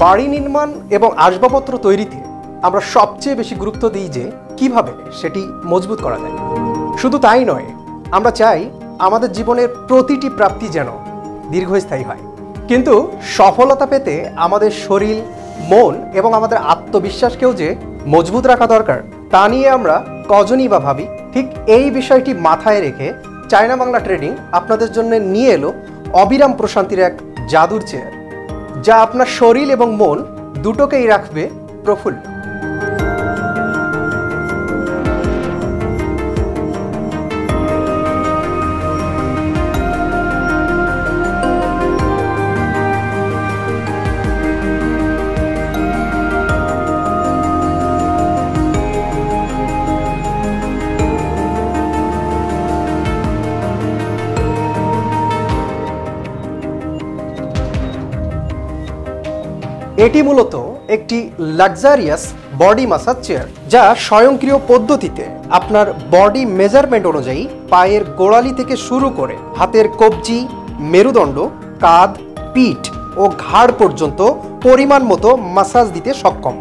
বাড়ি নির্মাণ এবং আসবাবপত্র তৈরিতে আমরা সবচেয়ে বেশি গুরুত্ব দিই যে কিভাবে সেটি মজবুত করা যায়। শুধু তাই নয়, আমরা চাই আমাদের জীবনের প্রতিটি প্রাপ্তি যেন দীর্ঘস্থায়ী হয়। কিন্তু সফলতা পেতে আমাদের শরীর, মন এবং আমাদের আত্মবিশ্বাসকেও যে মজবুত রাখা দরকার, তা নিয়ে আমরা কজনই বা ভাবি। ঠিক এই বিষয়টি মাথায় রেখে চায়না বাংলা ট্রেডিং আপনাদের জন্য নিয়ে এলো অবিরাম প্রশান্তির এক জাদুর চেয়ার, যা আপনার শরীর এবং মন দুটোকেই রাখবে প্রফুল্ল। এটি মূলত একটি লাক্সারিয়াস বডি ম্যাসাজ চেয়ার, যা স্বয়ংক্রিয় পদ্ধতিতে আপনার বডি মেজারমেন্ট অনুযায়ী পায়ের গোড়ালি থেকে শুরু করে হাতের কবজি, মেরুদণ্ড, কাঁধ, পিঠ ও ঘাড় পর্যন্ত পরিমাণ মতো ম্যাসাজ দিতে সক্ষম।